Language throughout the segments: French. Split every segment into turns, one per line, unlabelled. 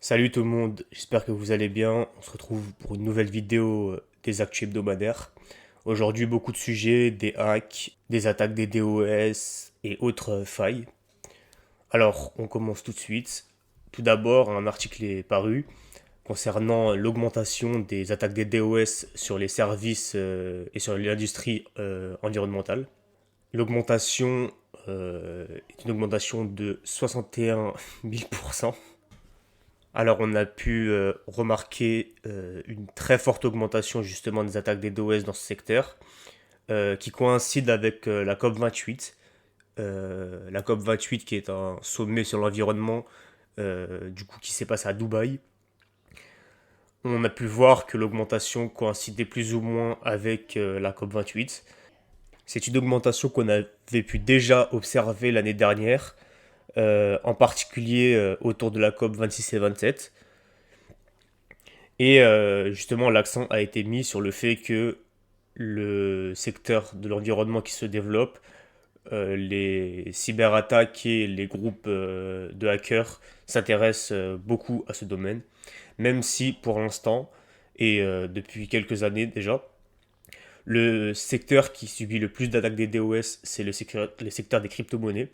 Salut tout le monde, j'espère que vous allez bien. On se retrouve pour une nouvelle vidéo des actus hebdomadaires. Aujourd'hui, beaucoup de sujets, des hacks, des attaques des DOS et autres failles. Alors, on commence tout de suite. Tout d'abord, un article est paru concernant l'augmentation des attaques des DOS sur les services et sur l'industrie environnementale. L'augmentation est une augmentation de 61 000%. Alors on a pu remarquer une très forte augmentation justement des attaques des DOS dans ce secteur, qui coïncide avec la COP28. La COP28 qui est un sommet sur l'environnement, du coup qui s'est passé à Dubaï. On a pu voir que l'augmentation coïncidait plus ou moins avec la COP28. C'est une augmentation qu'on avait pu déjà observer l'année dernière, en particulier autour de la COP 26 et 27. Et justement, l'accent a été mis sur le fait que le secteur de l'environnement qui se développe, les cyberattaques et les groupes de hackers s'intéressent beaucoup à ce domaine, même si pour l'instant, et depuis quelques années déjà, le secteur qui subit le plus d'attaques des DOS, c'est le secteur des crypto-monnaies.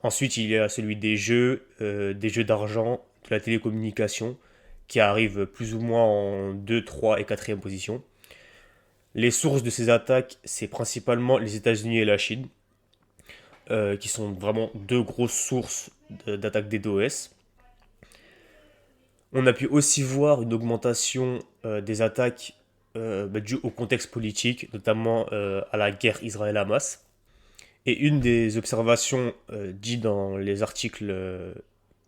Ensuite, il y a celui des jeux d'argent, de la télécommunication, qui arrive plus ou moins en 2, 3 et quatrième position. Les sources de ces attaques, c'est principalement les États-Unis et la Chine, qui sont vraiment deux grosses sources d'attaques des DOS. On a pu aussi voir une augmentation des attaques dues au contexte politique, notamment à la guerre Israël-Hamas. Et une des observations dites dans les articles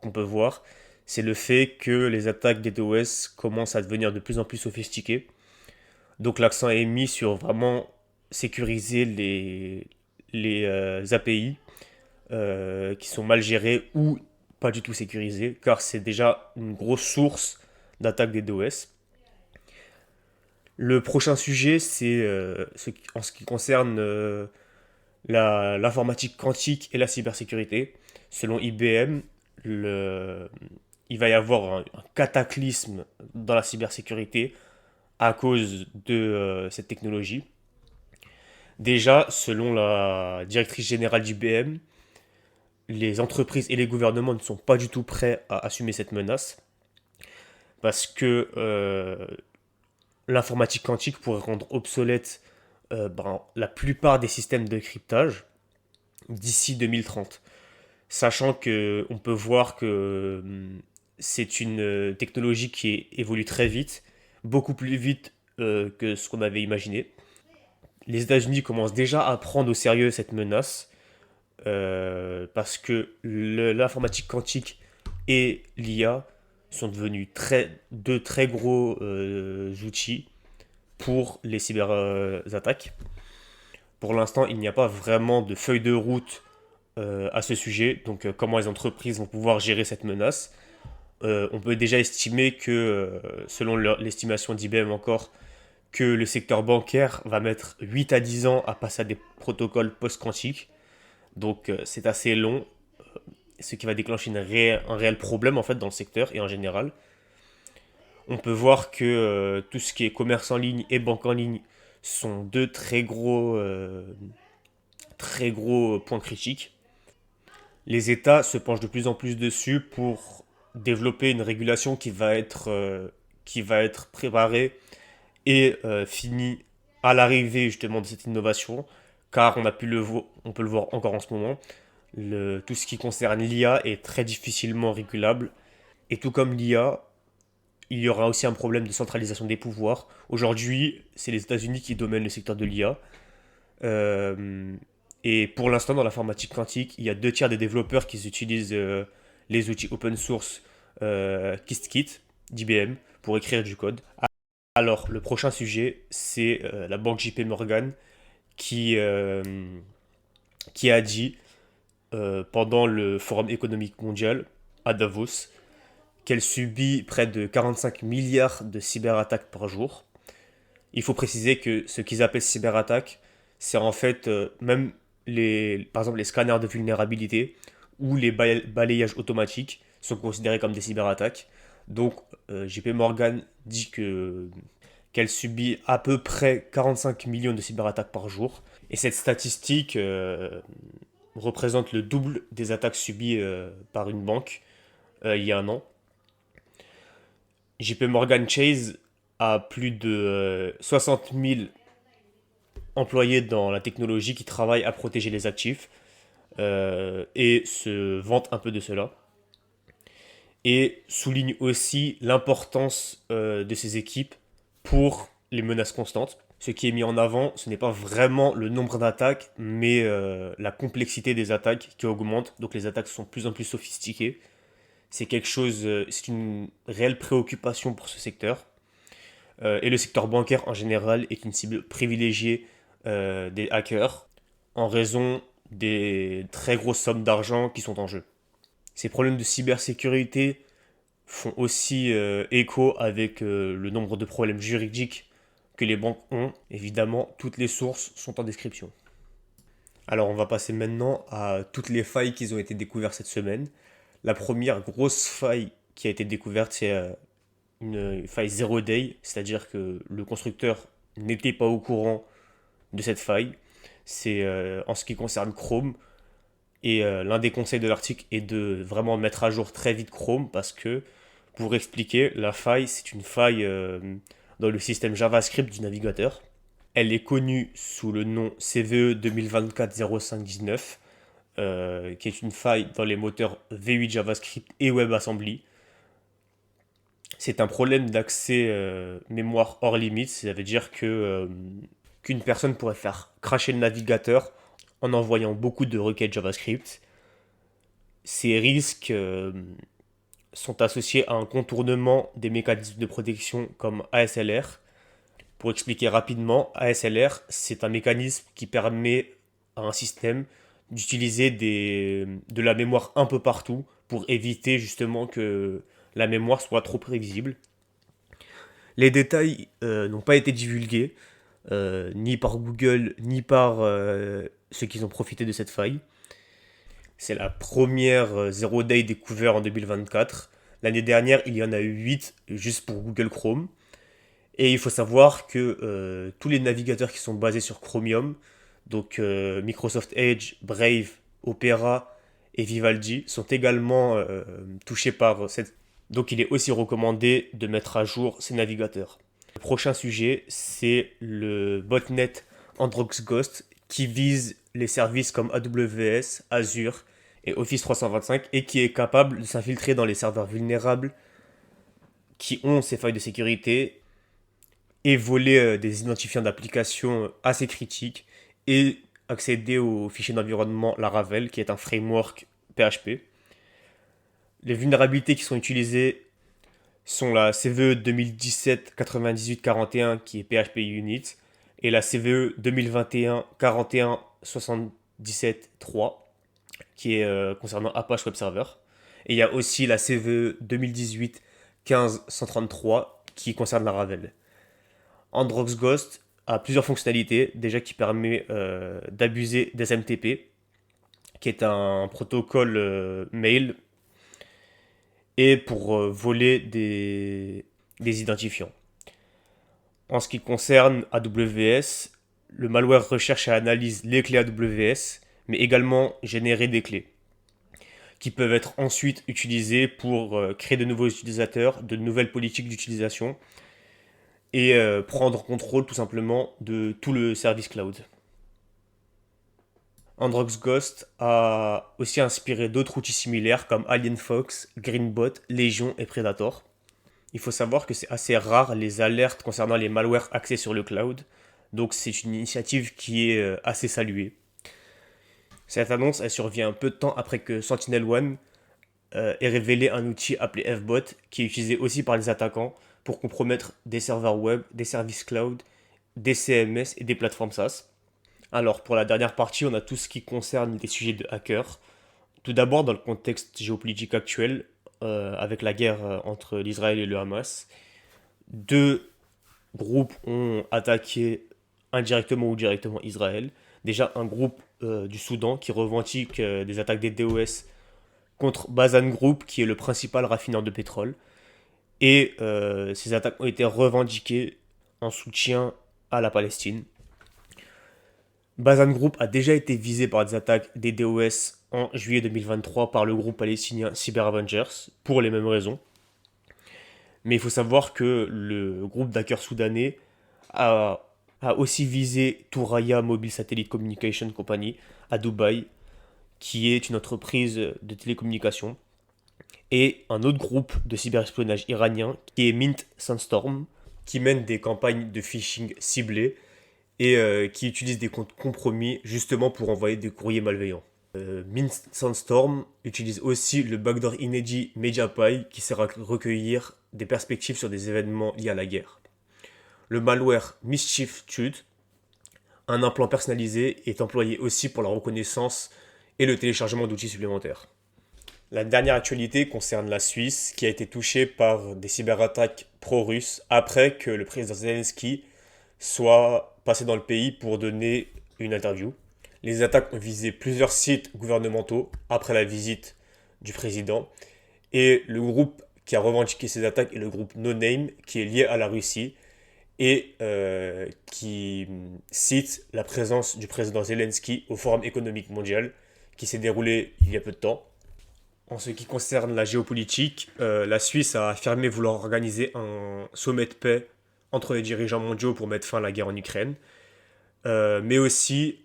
qu'on peut voir, c'est le fait que les attaques des DOS commencent à devenir de plus en plus sophistiquées. Donc l'accent est mis sur vraiment sécuriser les API qui sont mal gérés ou pas du tout sécurisés, car c'est déjà une grosse source d'attaque des DOS. Le prochain sujet, c'est en ce qui concerne l'informatique quantique et la cybersécurité. Selon IBM, il va y avoir un cataclysme dans la cybersécurité à cause de cette technologie. Déjà, selon la directrice générale d'IBM, les entreprises et les gouvernements ne sont pas du tout prêts à assumer cette menace parce que l'informatique quantique pourrait rendre obsolète la plupart des systèmes de cryptage d'ici 2030. Sachant que on peut voir que c'est une technologie qui évolue très vite, beaucoup plus vite que ce qu'on avait imaginé. Les États-Unis commencent déjà à prendre au sérieux cette menace parce que l'informatique quantique et l'IA sont devenus deux très gros outils pour les cyberattaques. Pour l'instant, il n'y a pas vraiment de feuille de route à ce sujet, donc comment les entreprises vont pouvoir gérer cette menace. On peut déjà estimer que, selon l'estimation d'IBM encore, que le secteur bancaire va mettre 8 à 10 ans à passer à des protocoles post-quantiques. Donc c'est assez long, ce qui va déclencher un réel problème en fait dans le secteur et en général. On peut voir que tout ce qui est commerce en ligne et banque en ligne sont deux très gros points critiques. Les États se penchent de plus en plus dessus pour développer une régulation qui va être préparée et finie à l'arrivée justement de cette innovation, car on peut le voir encore en ce moment, tout ce qui concerne l'IA est très difficilement régulable, et tout comme l'IA, il y aura aussi un problème de centralisation des pouvoirs. Aujourd'hui, c'est les États-Unis qui dominent le secteur de l'IA. Euh, et pour l'instant, dans l'informatique quantique, il y a deux tiers des développeurs qui utilisent les outils open source KistKit d'IBM pour écrire du code. Alors, le prochain sujet, c'est la banque JP Morgan qui, euh, qui a dit pendant le Forum économique mondial à Davos qu'elle subit près de 45 milliards de cyberattaques par jour. Il faut préciser que ce qu'ils appellent cyberattaque, c'est en fait même par exemple les scanners de vulnérabilité ou les balayages automatiques sont considérés comme des cyberattaques. Donc JP Morgan dit qu'elle subit à peu près 45 millions de cyberattaques par jour. Et cette statistique représente le double des attaques subies par une banque il y a un an. JP Morgan Chase a plus de 60 000 employés dans la technologie qui travaillent à protéger les actifs et se vante un peu de cela. Et souligne aussi l'importance de ces équipes pour les menaces constantes. Ce qui est mis en avant, ce n'est pas vraiment le nombre d'attaques, mais la complexité des attaques qui augmente. Donc les attaques sont de plus en plus sophistiquées. C'est quelque chose, c'est une réelle préoccupation pour ce secteur. Et le secteur bancaire en général est une cible privilégiée des hackers en raison des très grosses sommes d'argent qui sont en jeu. Ces problèmes de cybersécurité font aussi écho avec le nombre de problèmes juridiques que les banques ont. Évidemment, toutes les sources sont en description. Alors on va passer maintenant à toutes les failles qui ont été découvertes cette semaine. La première grosse faille qui a été découverte, c'est une faille zero day, c'est-à-dire que le constructeur n'était pas au courant de cette faille. C'est en ce qui concerne Chrome. Et l'un des conseils de l'article est de vraiment mettre à jour très vite Chrome parce que, pour expliquer, la faille, c'est une faille dans le système JavaScript du navigateur. Elle est connue sous le nom CVE 2024-0519, qui est une faille dans les moteurs V8 JavaScript et WebAssembly. C'est un problème d'accès mémoire hors limite, ça veut dire qu'une personne pourrait faire crasher le navigateur en envoyant beaucoup de requêtes JavaScript. Ces risques sont associés à un contournement des mécanismes de protection comme ASLR. Pour expliquer rapidement, ASLR, c'est un mécanisme qui permet à un système d'utiliser de la mémoire un peu partout pour éviter justement que la mémoire soit trop prévisible. Les détails n'ont pas été divulgués, ni par Google, ni par ceux qui ont profité de cette faille. C'est la première Zero Day découverte en 2024. L'année dernière, il y en a eu 8 juste pour Google Chrome. Et il faut savoir que tous les navigateurs qui sont basés sur Chromium, donc Microsoft Edge, Brave, Opera et Vivaldi, sont également touchés par cette. Donc il est aussi recommandé de mettre à jour ces navigateurs. Le prochain sujet, c'est le botnet Androx Ghost qui vise les services comme AWS, Azure et Office 325 et qui est capable de s'infiltrer dans les serveurs vulnérables qui ont ces failles de sécurité et voler des identifiants d'applications assez critiques et accéder aux fichiers d'environnement Laravel qui est un framework PHP. Les vulnérabilités qui sont utilisées sont la CVE 2017-98-41 qui est PHP Unit et la CVE 2021-41-77-3 qui est concernant Apache Web Server. Et il y a aussi la CVE 2018-15-133 qui concerne Laravel. Androx Ghost a plusieurs fonctionnalités, déjà qui permet d'abuser des SMTP, qui est un protocole mail, et pour voler des identifiants. En ce qui concerne AWS, le malware recherche et analyse les clés AWS, mais également générer des clés, qui peuvent être ensuite utilisées pour créer de nouveaux utilisateurs, de nouvelles politiques d'utilisation, et prendre contrôle tout simplement de tout le service cloud. Androx Ghost a aussi inspiré d'autres outils similaires comme AlienFox, Greenbot, Legion et Predator. Il faut savoir que c'est assez rare les alertes concernant les malwares axés sur le cloud, donc c'est une initiative qui est assez saluée. Cette annonce elle survient peu de temps après que SentinelOne ait révélé un outil appelé FBot qui est utilisé aussi par les attaquants pour compromettre des serveurs web, des services cloud, des CMS et des plateformes SaaS. Alors pour la dernière partie, on a tout ce qui concerne les sujets de hackers. Tout d'abord dans le contexte géopolitique actuel, avec la guerre entre l'Israël et le Hamas, deux groupes ont attaqué indirectement ou directement Israël. Déjà un groupe du Soudan qui revendique des attaques des DOS contre Bazan Group qui est le principal raffineur de pétrole. Et ces attaques ont été revendiquées en soutien à la Palestine. Bazan Group a déjà été visé par des attaques des DOS en juillet 2023 par le groupe palestinien Cyber Avengers, pour les mêmes raisons. Mais il faut savoir que le groupe d'hackers soudanais a, a aussi visé Touraya Mobile Satellite Communication Company à Dubaï, qui est une entreprise de télécommunications, et un autre groupe de cyberespionnage iranien qui est Mint Sandstorm, qui mène des campagnes de phishing ciblées et qui utilise des comptes compromis justement pour envoyer des courriers malveillants. Mint Sandstorm utilise aussi le backdoor inédit MediaPie qui sert à recueillir des perspectives sur des événements liés à la guerre. Le malware Mischief Tube, un implant personnalisé, est employé aussi pour la reconnaissance et le téléchargement d'outils supplémentaires. La dernière actualité concerne la Suisse qui a été touchée par des cyberattaques pro-russes après que le président Zelensky soit passé dans le pays pour donner une interview. Les attaques ont visé plusieurs sites gouvernementaux après la visite du président et le groupe qui a revendiqué ces attaques est le groupe No Name qui est lié à la Russie et qui cite la présence du président Zelensky au Forum économique mondial qui s'est déroulé il y a peu de temps. En ce qui concerne la géopolitique, la Suisse a affirmé vouloir organiser un sommet de paix entre les dirigeants mondiaux pour mettre fin à la guerre en Ukraine, mais aussi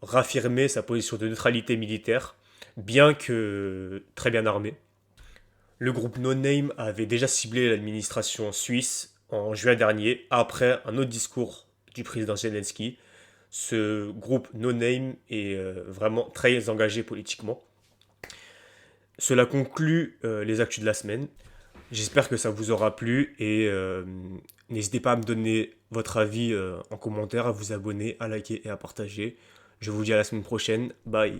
raffirmer sa position de neutralité militaire, bien que très bien armée. Le groupe No Name avait déjà ciblé l'administration suisse en juin dernier, après un autre discours du président Zelensky. Ce groupe No Name est vraiment très engagé politiquement. Cela conclut les actus de la semaine. J'espère que ça vous aura plu et n'hésitez pas à me donner votre avis en commentaire, à vous abonner, à liker et à partager. Je vous dis à la semaine prochaine. Bye.